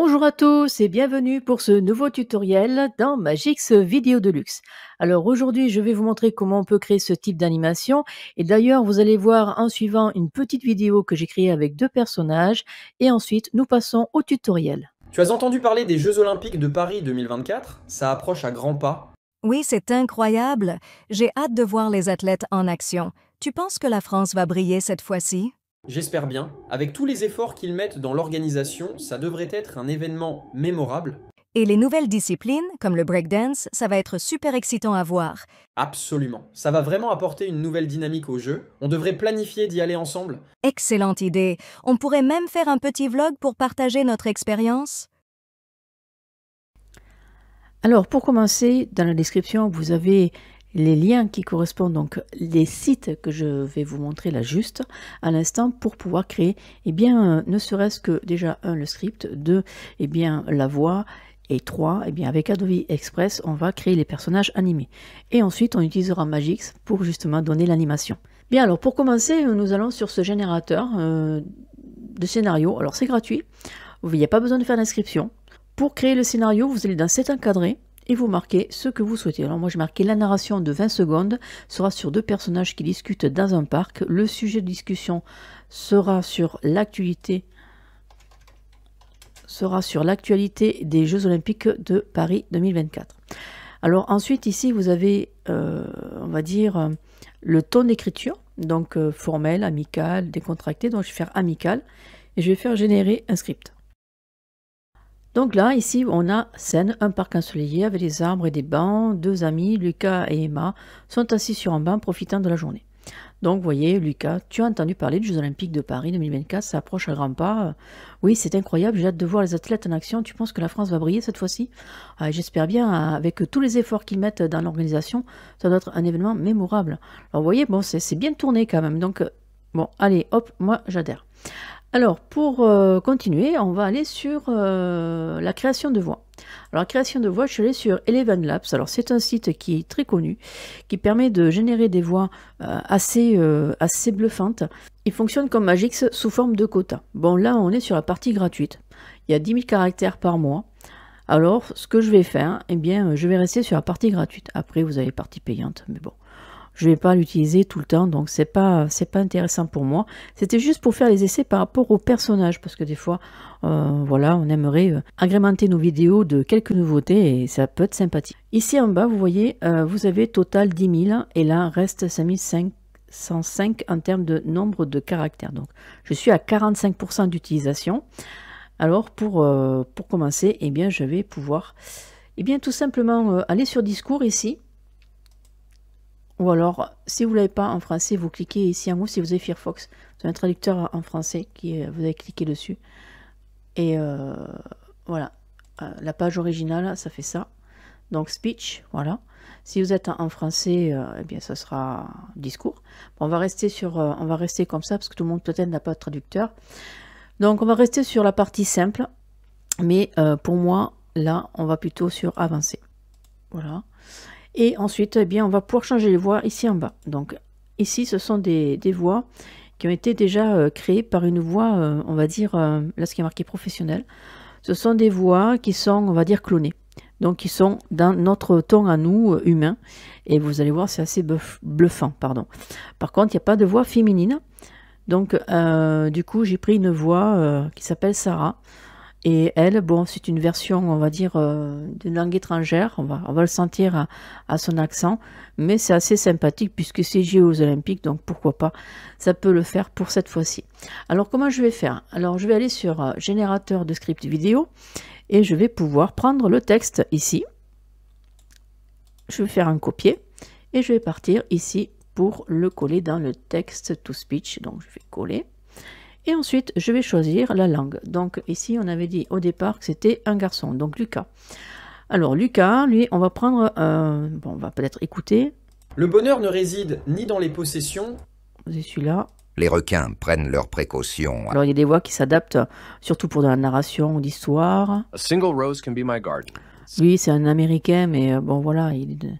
Bonjour à tous et bienvenue pour ce nouveau tutoriel dans Magix Vidéo Deluxe. Alors aujourd'hui, je vais vous montrer comment on peut créer ce type d'animation. Et d'ailleurs, vous allez voir en suivant une petite vidéo que j'ai créée avec deux personnages. Et ensuite, nous passons au tutoriel. Tu as entendu parler des Jeux Olympiques de Paris 2024? Ça approche à grands pas. Oui, c'est incroyable. J'ai hâte de voir les athlètes en action. Tu penses que la France va briller cette fois-ci? J'espère bien. Avec tous les efforts qu'ils mettent dans l'organisation, ça devrait être un événement mémorable. Et les nouvelles disciplines, comme le breakdance, ça va être super excitant à voir. Absolument. Ça va vraiment apporter une nouvelle dynamique au jeu. On devrait planifier d'y aller ensemble. Excellente idée. On pourrait même faire un petit vlog pour partager notre expérience. Alors pour commencer, dans la description, vous avez les liens qui correspondent, donc les sites que je vais vous montrer là juste à l'instant pour pouvoir créer, ne serait-ce que déjà le script, deux, la voix, et 3, avec Adobe Express, on va créer les personnages animés. Et ensuite, on utilisera Magix pour justement donner l'animation. Bien, alors pour commencer, nous allons sur ce générateur de scénario. Alors c'est gratuit, il n'y a pas besoin de faire d'inscription. Pour créer le scénario, vous allez dans cet encadré et vous marquez ce que vous souhaitez. Alors moi, j'ai marqué la narration de 20 secondes, sera sur deux personnages qui discutent dans un parc. Le sujet de discussion sera sur l'actualité des Jeux Olympiques de Paris 2024. Alors ensuite ici vous avez on va dire le ton d'écriture, donc formel, amical, décontracté, donc je vais faire amical et je vais faire générer un script. Donc là ici on a scène, un parc ensoleillé avec des arbres et des bancs, deux amis, Lucas et Emma, sont assis sur un banc profitant de la journée. Donc, vous voyez, Lucas, tu as entendu parler des Jeux Olympiques de Paris 2024, ça approche à grands pas. Oui, c'est incroyable, j'ai hâte de voir les athlètes en action. Tu penses que la France va briller cette fois-ci? J'espère bien, avec tous les efforts qu'ils mettent dans l'organisation, ça doit être un événement mémorable. Alors, vous voyez, bon, c'est bien tourné quand même. Donc, bon, allez, hop, moi, j'adhère. Alors, pour continuer, on va aller sur la création de voix. Alors, la création de voix, je suis allée sur Eleven Labs. Alors, c'est un site qui est très connu, qui permet de générer des voix assez bluffantes. Il fonctionne comme Magix sous forme de quota. Bon, là, on est sur la partie gratuite. Il y a 10 000 caractères par mois. Alors, ce que je vais faire, je vais rester sur la partie gratuite. Après, vous avez la partie payante, mais bon. Je ne vais pas l'utiliser tout le temps, donc c'est pas intéressant pour moi. C'était juste pour faire les essais par rapport aux personnages, parce que des fois, voilà, on aimerait agrémenter nos vidéos de quelques nouveautés et ça peut être sympathique. Ici en bas, vous voyez, vous avez total 10 000 et là reste 5505 en termes de nombre de caractères. Donc, je suis à 45% d'utilisation. Alors, pour commencer, je vais pouvoir, tout simplement aller sur Discours ici. Ou alors, si vous ne l'avez pas en français, vous cliquez ici en haut, si vous avez Firefox. Vous avez un traducteur en français, vous avez cliqué dessus. Et voilà, la page originale, ça fait ça. Donc, speech, voilà. Si vous êtes en français, ça sera discours. Bon, on va rester comme ça, parce que tout le monde peut-être n'a pas de traducteur. Donc, on va rester sur la partie simple. Mais pour moi, là, on va plutôt sur avancé. Voilà. Et ensuite, on va pouvoir changer les voix ici en bas. Donc ici, ce sont des voix qui ont été déjà créées par une voix, on va dire, là ce qui est marqué professionnel. Ce sont des voix qui sont, on va dire, clonées. Donc qui sont dans notre ton à nous, humains. Et vous allez voir, c'est assez bluffant, pardon. Par contre, il n'y a pas de voix féminine. Donc du coup, j'ai pris une voix qui s'appelle Sarah. Et elle, bon, c'est une version, on va dire, d'une langue étrangère. On va le sentir à son accent. Mais c'est assez sympathique puisque c'est Jeux Olympiques. Donc, pourquoi pas, ça peut le faire pour cette fois-ci. Alors, comment je vais faire? Alors, je vais aller sur générateur de script vidéo. Et je vais pouvoir prendre le texte ici. Je vais faire un copier. Et je vais partir ici pour le coller dans le text to speech. Donc, je vais coller. Et ensuite, je vais choisir la langue. Donc ici, on avait dit au départ que c'était un garçon, donc Lucas. Alors Lucas, lui, on va prendre, on va peut-être écouter. Le bonheur ne réside ni dans les possessions. C'est celui-là. Les requins prennent leurs précautions. Alors il y a des voix qui s'adaptent, surtout pour de la narration ou d'histoire. A single rose can be my garden. Lui, c'est un Américain, mais bon voilà, il est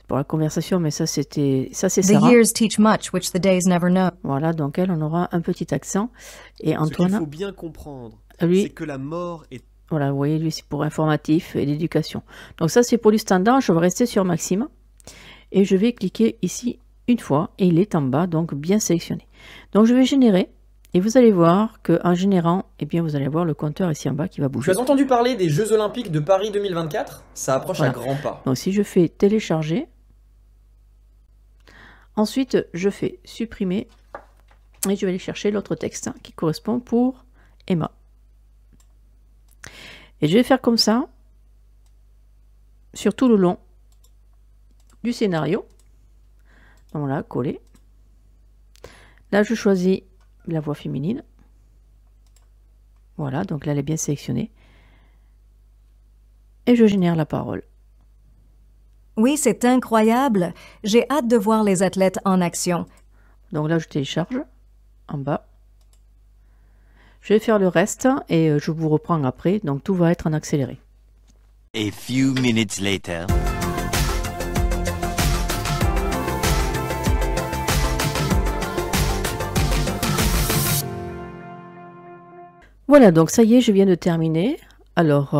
pour la conversation, mais ça c'est Sarah. The years teach much, which the days never know. Voilà, donc elle, on aura un petit accent. Et Antoine. Ce qu'il faut bien comprendre, lui, c'est que la mort est Voilà, vous voyez, lui, c'est pour informatif et l'éducation. Donc ça, c'est pour du standard. Je vais rester sur Maxime. Et je vais cliquer ici une fois. Et il est en bas, donc bien sélectionné. Donc je vais générer. Et vous allez voir qu'en générant, eh bien, vous allez voir le compteur ici en bas qui va bouger. Tu as entendu parler des Jeux Olympiques de Paris 2024? Ça approche Voilà. à grands pas. Donc si je fais télécharger, ensuite je fais supprimer et je vais aller chercher l'autre texte qui correspond pour Emma. Et je vais faire comme ça sur tout le long du scénario. Donc là, coller. Là, je choisis la voix féminine. Voilà, donc là, elle est bien sélectionnée. Et je génère la parole. Oui, c'est incroyable. J'ai hâte de voir les athlètes en action. Donc là, je télécharge en bas. Je vais faire le reste et je vous reprends après. Donc tout va être en accéléré. A few minutes later. Voilà, donc ça y est, je viens de terminer. Alors,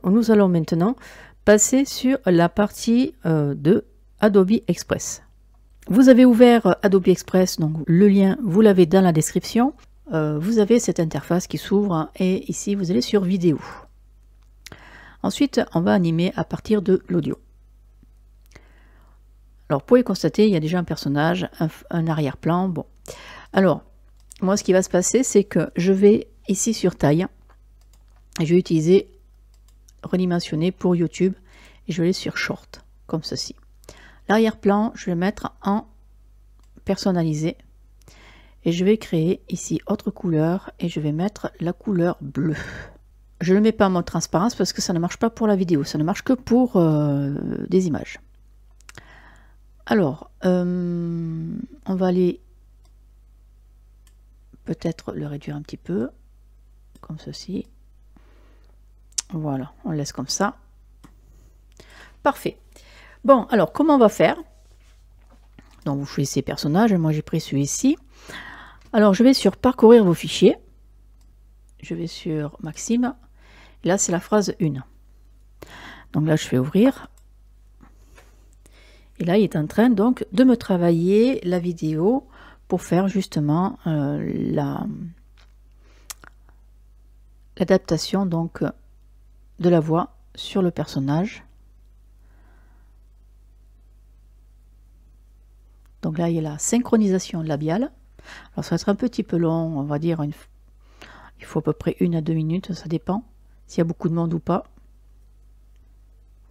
nous allons maintenant passer sur la partie de Adobe Express. Vous avez ouvert Adobe Express, donc le lien, vous l'avez dans la description. Vous avez cette interface qui s'ouvre et ici, vous allez sur Vidéo. Ensuite, on va animer à partir de l'audio. Alors, vous pouvez constater, il y a déjà un personnage, un arrière-plan. Bon, alors, moi, ce qui va se passer, c'est que je vais ici sur taille, je vais utiliser redimensionner pour YouTube et je vais aller sur short comme ceci. L'arrière-plan, je vais le mettre en personnalisé et je vais créer ici autre couleur et je vais mettre la couleur bleue. Je ne le mets pas en mode transparence parce que ça ne marche pas pour la vidéo, ça ne marche que pour des images. Alors, on va aller peut-être le réduire un petit peu comme ceci. Voilà, on le laisse comme ça. Parfait. Bon, alors, comment on va faire? Donc, vous choisissez personnage. Moi, j'ai pris celui-ci. Alors, je vais sur parcourir vos fichiers. Je vais sur Maxime. Et là, c'est la phrase 1. Donc là, je fais ouvrir. Et là, il est en train donc de me travailler la vidéo pour faire justement l'adaptation donc de la voix sur le personnage. Donc là, il y a la synchronisation labiale. Alors, ça va être un petit peu long, on va dire, il faut à peu près 1 à 2 minutes, ça dépend s'il y a beaucoup de monde ou pas.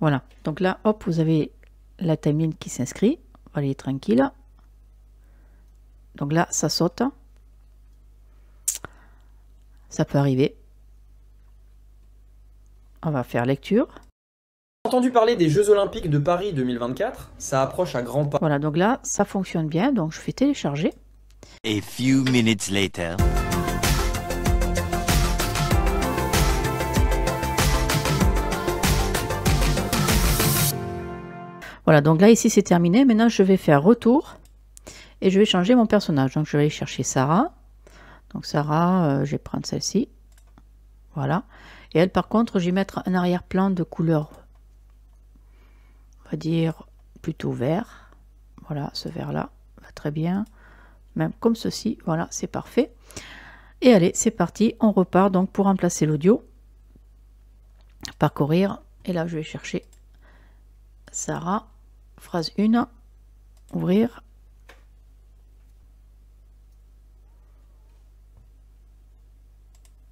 Voilà, donc là, hop, vous avez la timeline qui s'inscrit. On va aller tranquille. Donc là, ça saute. Ça peut arriver. On va faire lecture. Entendu parler des Jeux Olympiques de Paris 2024? Ça approche à grands pas. Voilà, donc là, ça fonctionne bien. Donc je fais télécharger. A few minutes later. Voilà, donc là, ici, c'est terminé. Maintenant, je vais faire retour et je vais changer mon personnage. Donc, je vais aller chercher Sarah. Donc, Sarah, je vais prendre celle-ci. Voilà. Et elle, par contre, je vais mettre un arrière-plan de couleur, on va dire, plutôt vert. Voilà, ce vert-là va très bien. Même comme ceci. Voilà, c'est parfait. Et allez, c'est parti. On repart donc pour remplacer l'audio. Parcourir. Et là, je vais chercher Sarah. Phrase 1, ouvrir.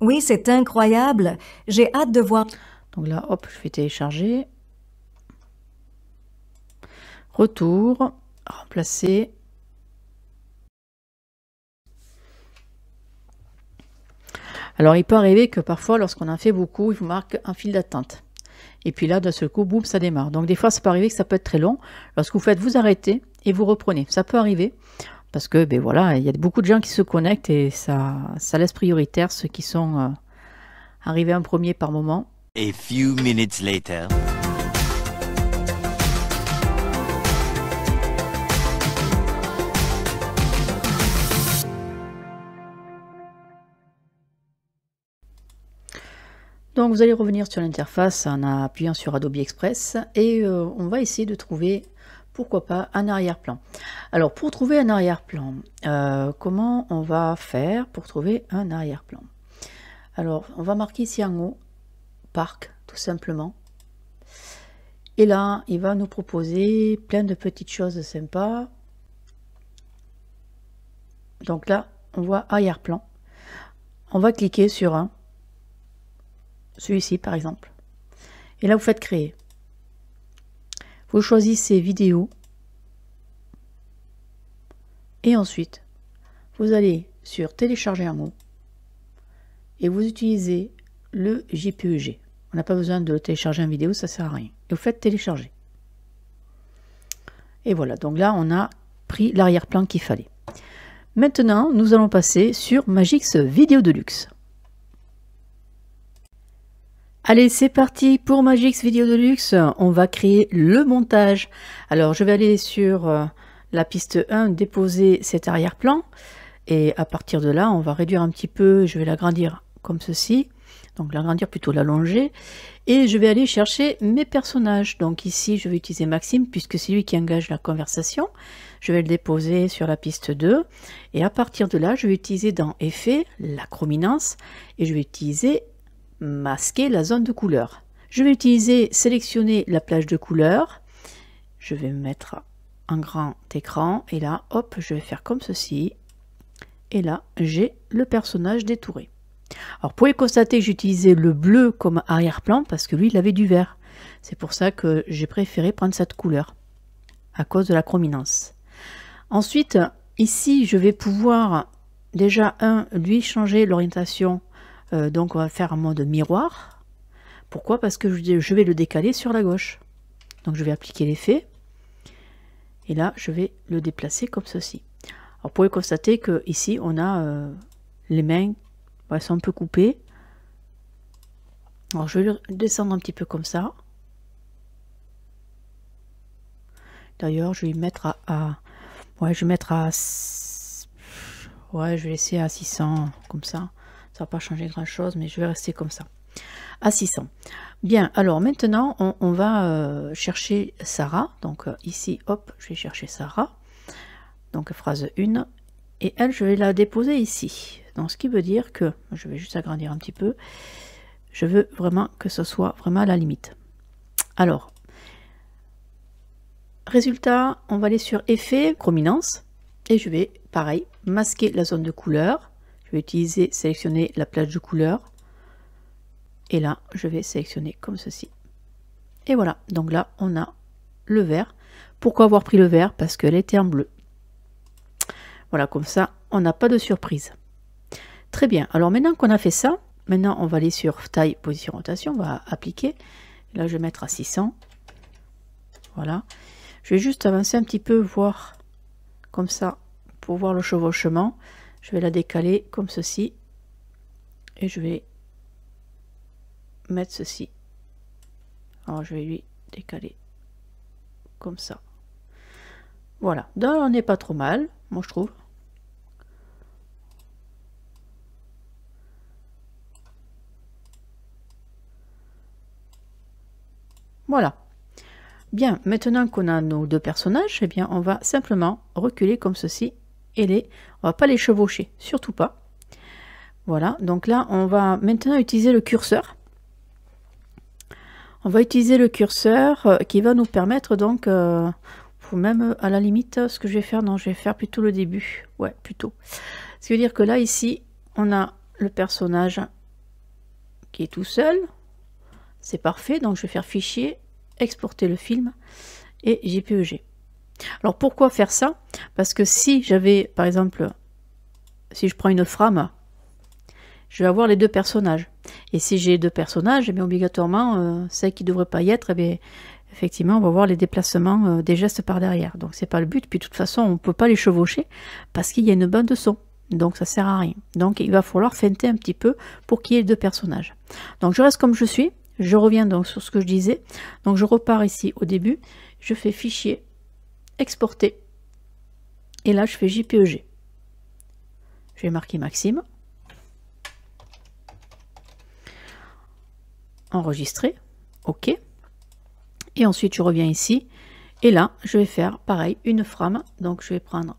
Oui, c'est incroyable. J'ai hâte de voir. Donc là, hop, je vais télécharger. Retour, remplacer. Alors, il peut arriver que parfois, lorsqu'on en fait beaucoup, il vous marque un fil d'attente. Et puis là, d'un seul coup, boum, ça démarre. Donc des fois, ça peut arriver que ça peut être très long. Lorsque vous faites, vous arrêtez et vous reprenez. Ça peut arriver parce que, ben voilà, il y a beaucoup de gens qui se connectent et ça laisse prioritaire ceux qui sont arrivés en premier par moment. A few minutes later. Donc vous allez revenir sur l'interface en appuyant sur Adobe Express et on va essayer de trouver, pourquoi pas, un arrière-plan. Alors pour trouver un arrière-plan, comment on va faire pour trouver un arrière-plan? Alors on va marquer ici en haut, parc, tout simplement. Et là, il va nous proposer plein de petites choses sympas. Donc là, on voit arrière-plan. On va cliquer sur un. Celui-ci par exemple. Et là vous faites créer. Vous choisissez vidéo. Et ensuite, vous allez sur télécharger en haut. Et vous utilisez le JPEG. On n'a pas besoin de télécharger une vidéo, ça sert à rien. Et vous faites télécharger. Et voilà, donc là on a pris l'arrière-plan qu'il fallait. Maintenant, nous allons passer sur Magix Vidéo Deluxe. Allez, c'est parti pour Magix Vidéo Deluxe. On va créer le montage. Alors, je vais aller sur la piste 1, déposer cet arrière-plan. Et à partir de là, on va réduire un petit peu. Je vais l'agrandir comme ceci. Donc, l'agrandir plutôt l'allonger. Et je vais aller chercher mes personnages. Donc ici, je vais utiliser Maxime, puisque c'est lui qui engage la conversation. Je vais le déposer sur la piste 2. Et à partir de là, je vais utiliser dans Effets, la chrominance. Et je vais utiliser masquer la zone de couleur. Je vais utiliser sélectionner la plage de couleur. Je vais me mettre en grand écran et là, hop, je vais faire comme ceci. Et là, j'ai le personnage détouré. Alors, vous pouvez constater que j'ai utilisé le bleu comme arrière-plan parce que lui, il avait du vert. C'est pour ça que j'ai préféré prendre cette couleur à cause de la chrominance. Ensuite, ici, je vais pouvoir déjà, lui changer l'orientation. Donc on va faire un mode miroir. Pourquoi? Parce que je vais le décaler sur la gauche. Donc je vais appliquer l'effet. Et là, je vais le déplacer comme ceci. Alors vous pouvez constater que ici on a les mains, elles sont un peu coupées. Alors je vais le descendre un petit peu comme ça. D'ailleurs, je vais mettre ouais, je vais mettre à... Ouais, je vais laisser à 600, comme ça. Ça va pas changer grand chose, mais je vais rester comme ça, à 600. Bien, alors maintenant, on va chercher Sarah. Donc ici, hop, je vais chercher Sarah. Donc phrase 1. Et elle, je vais la déposer ici. Donc ce qui veut dire que, je vais juste agrandir un petit peu. Je veux vraiment que ce soit vraiment à la limite. Alors, résultat, on va aller sur Effet, Chrominance. Et je vais, pareil, masquer la zone de couleur. Je vais utiliser sélectionner la plage de couleur. Et là, je vais sélectionner comme ceci. Et voilà, donc là, on a le vert. Pourquoi avoir pris le vert? Parce qu'elle était en bleu. Voilà, comme ça, on n'a pas de surprise. Très bien, alors maintenant qu'on a fait ça, maintenant on va aller sur taille, position, rotation, on va appliquer. Là, je vais mettre à 600. Voilà. Je vais juste avancer un petit peu, voir comme ça, pour voir le chevauchement. Je vais la décaler comme ceci. Et je vais mettre ceci. Alors je vais lui décaler comme ça. Voilà. Donc on n'est pas trop mal, moi je trouve. Voilà. Bien, maintenant qu'on a nos deux personnages, eh bien on va simplement reculer comme ceci. Et on va pas les chevaucher, surtout pas. Voilà, donc là, on va maintenant utiliser le curseur. On va utiliser le curseur qui va nous permettre donc, pour même à la limite, ce que je vais faire, non, je vais faire plutôt le début. Ouais, plutôt. Ce qui veut dire que là, ici, on a le personnage qui est tout seul. C'est parfait, donc je vais faire fichier, exporter le film et JPEG. Alors pourquoi faire ça? Parce que si j'avais, par exemple, si je prends une frame, je vais avoir les deux personnages. Et si j'ai deux personnages, eh bien, obligatoirement, celle qui ne devrait pas y être, eh bien, effectivement, on va voir les déplacements des gestes par derrière. Donc c'est pas le but. Puis de toute façon, on ne peut pas les chevaucher parce qu'il y a une bande de son. Donc ça sert à rien. Donc il va falloir feinter un petit peu pour qu'il y ait deux personnages. Donc je reste comme je suis. Je reviens donc sur ce que je disais. Donc je repars ici au début. Je fais fichier, exporter. Et là, je fais JPEG. Je vais marquer Maxime. enregistrer, OK. Et ensuite je reviens ici et là je vais faire pareil une frame. Donc je vais prendre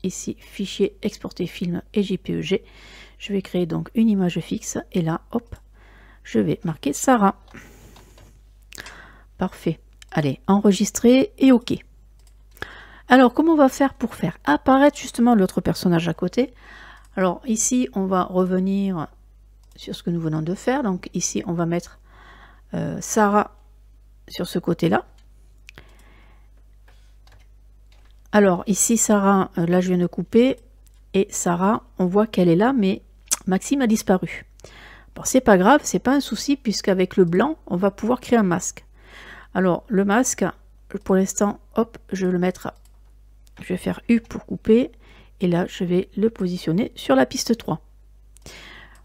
ici fichier, exporter film et JPEG. Je vais créer donc une image fixe et là hop, je vais marquer Sarah. Parfait. Allez, enregistrer et OK. Alors comment on va faire pour faire apparaître justement l'autre personnage à côté? Alors ici on va revenir sur ce que nous venons de faire. Donc ici on va mettre Sarah sur ce côté là. Alors ici Sarah, là je viens de couper et Sarah on voit qu'elle est là mais Maxime a disparu. Bon, c'est pas grave, c'est pas un souci puisqu'avec le blanc on va pouvoir créer un masque. Alors le masque pour l'instant hop je vais le mettre, je vais faire U pour couper et là je vais le positionner sur la piste 3.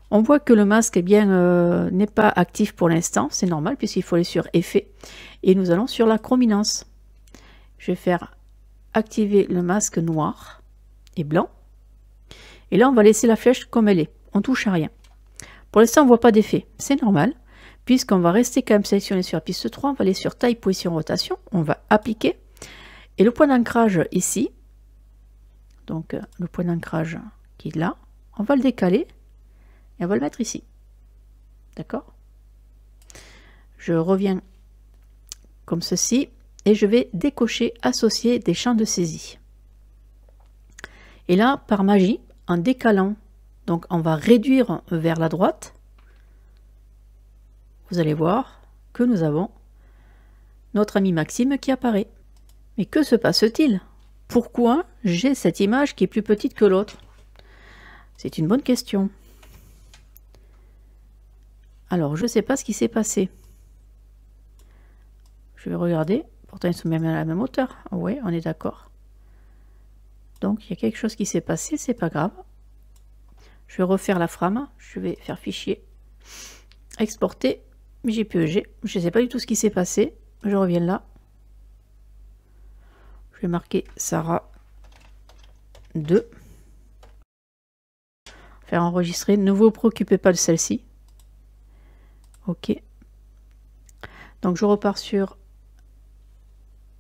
On voit que le masque eh bien n'est pas actif pour l'instant, c'est normal puisqu'il faut aller sur effet et nous allons sur la chrominance. Je vais faire activer le masque noir et blanc et là on va laisser la flèche comme elle est, on touche à rien. Pour l'instant on voit pas d'effet, c'est normal puisqu'on va rester quand même sélectionné sur la piste 3, on va aller sur taille, position, rotation, on va appliquer et le point d'ancrage ici, donc le point d'ancrage qui est là, on va le décaler et on va le mettre ici. D'accord? Je reviens comme ceci et je vais décocher associer des champs de saisie. Et là, par magie, en décalant, donc on va réduire vers la droite, vous allez voir que nous avons notre ami Maxime qui apparaît. Mais que se passe-t-il? Pourquoi j'ai cette image qui est plus petite que l'autre? C'est une bonne question. Alors, je ne sais pas ce qui s'est passé. Je vais regarder. Pourtant, ils sont même à la même hauteur. Oui, on est d'accord. Donc, il y a quelque chose qui s'est passé. C'est pas grave. Je vais refaire la frame. Je vais faire fichier. Exporter. JPEG. Je ne sais pas du tout ce qui s'est passé. Je reviens là. Je vais marquer Sarah 2. Faire enregistrer. Ne vous préoccupez pas de celle-ci. OK. Donc je repars sur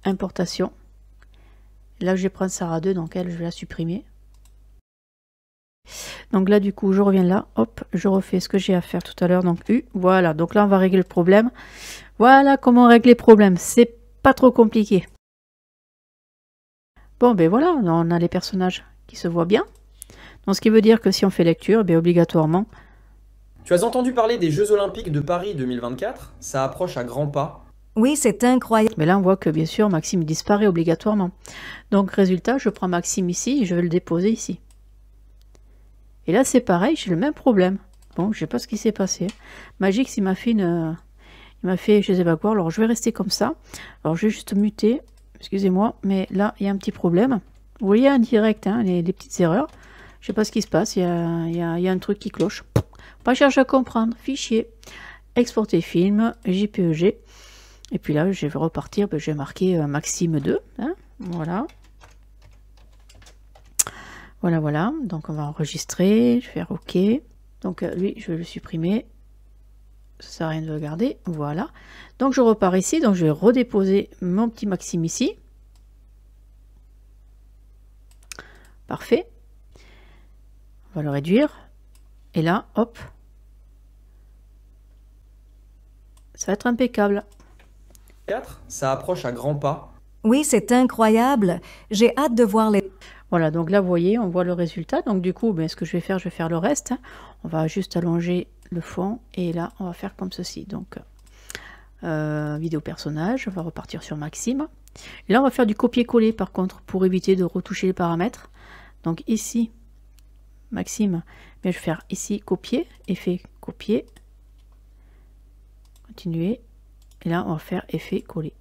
importation. Là je vais prendre Sarah 2, donc elle je vais la supprimer. Donc là du coup je reviens là, hop, je refais ce que j'ai à faire tout à l'heure, donc U, voilà, donc là on va régler le problème. Voilà comment régler le problème, c'est pas trop compliqué. Bon ben voilà, on a les personnages qui se voient bien. Donc ce qui veut dire que si on fait lecture, ben obligatoirement. Tu as entendu parler des Jeux Olympiques de Paris 2024? Ça approche à grands pas. Oui, c'est incroyable. Mais là, on voit que bien sûr, Maxime disparaît obligatoirement. Donc, résultat, je prends Maxime ici et je vais le déposer ici. Et là, c'est pareil, j'ai le même problème. Bon, je sais pas ce qui s'est passé. Magix, il m'a fait une... Il m'a fait, je sais pas quoi, alors je vais rester comme ça. Alors, je vais juste muter, excusez-moi, mais là, il y a un petit problème. Vous voyez, indirect, hein, les petites erreurs. Je sais pas ce qui se passe, il y a un truc qui cloche. Pas chercher à comprendre, fichier, exporter film, JPEG, et puis là je vais repartir, je vais marquer Maxime 2, hein, voilà. Voilà, donc on va enregistrer, je vais faire OK, donc lui je vais le supprimer, ça sert à rien de le garder, voilà. Donc je repars ici, donc je vais redéposer mon petit Maxime ici, parfait, on va le réduire, et là, hop, ça va être impeccable. 4, ça approche à grands pas. Oui, c'est incroyable. J'ai hâte de voir les... Voilà, donc là, vous voyez, on voit le résultat. Donc du coup, ce que je vais faire le reste. On va juste allonger le fond. Et là, on va faire comme ceci. Donc, vidéo personnage. On va repartir sur Maxime. Et là, on va faire du copier-coller, par contre, pour éviter de retoucher les paramètres. Donc ici, Maxime, je vais faire ici, copier, effet, copier. Continuer. Et là, on va faire effet coller.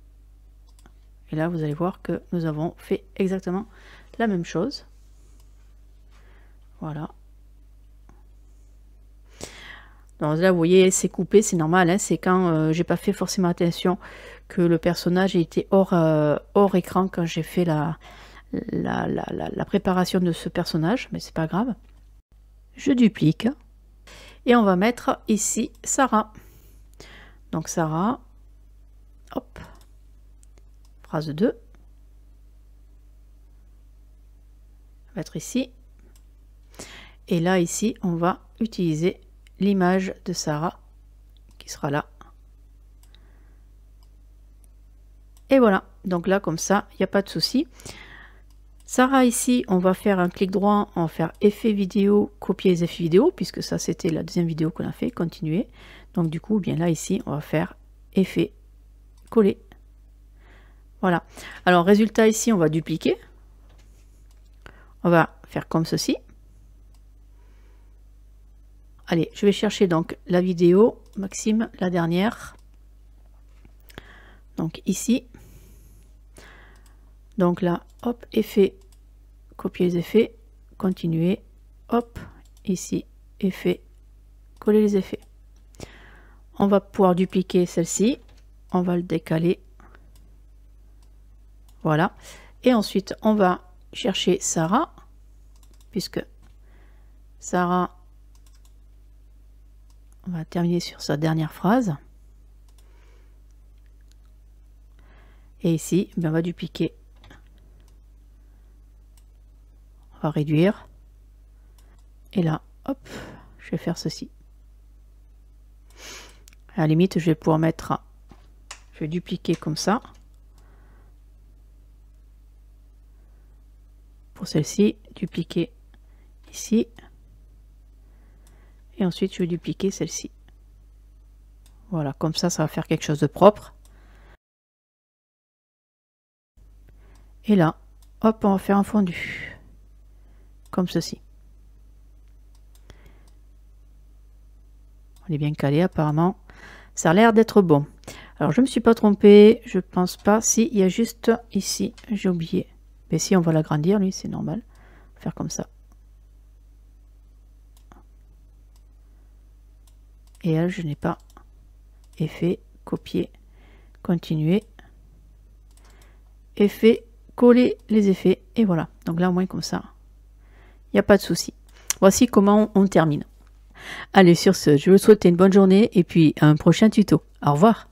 Et là, vous allez voir que nous avons fait exactement la même chose. Voilà. Donc là, vous voyez, c'est coupé, c'est normal. Hein, c'est quand j'ai pas fait forcément attention que le personnage était hors écran quand j'ai fait la préparation de ce personnage. Mais c'est pas grave. Je duplique. Et on va mettre ici Sarah. Donc Sarah, hop, phrase 2, va être ici. Et là, ici, on va utiliser l'image de Sarah qui sera là. Et voilà, donc là, comme ça, il n'y a pas de souci. Sarah, ici, on va faire un clic droit, on va faire effet vidéo, copier les effets vidéo, puisque ça, c'était la deuxième vidéo qu'on a fait, continuer. Donc, du coup, bien là, ici, on va faire effet, coller. Voilà. Alors, résultat, ici, on va dupliquer. On va faire comme ceci. Allez, je vais chercher donc la vidéo, Maxime, la dernière. Donc ici. Donc là, hop, effet, copier les effets, continuer, hop, ici, effet, coller les effets. On va pouvoir dupliquer celle-ci, on va le décaler. Voilà. Et ensuite, on va chercher Sarah, puisque Sarah, on va terminer sur sa dernière phrase. Et ici, on va dupliquer. On va réduire. Et là, hop, je vais faire ceci. À la limite, je vais pouvoir mettre, je vais dupliquer comme ça. Pour celle-ci, dupliquer ici. Et ensuite, je vais dupliquer celle-ci. Voilà, comme ça, ça va faire quelque chose de propre. Et là, hop, on va faire un fondu. Comme ceci. On est bien calé, apparemment. Ça a l'air d'être bon. Alors, je ne me suis pas trompée. Je pense pas. Si, il y a juste ici. J'ai oublié. Mais si, on va l'agrandir, lui, c'est normal. Faire comme ça. Et elle, je n'ai pas effet, copier, continuer, effet, coller les effets, et voilà. Donc là, au moins comme ça, il n'y a pas de souci. Voici comment on termine. Allez, sur ce, je vous souhaite une bonne journée et puis un prochain tuto. Au revoir.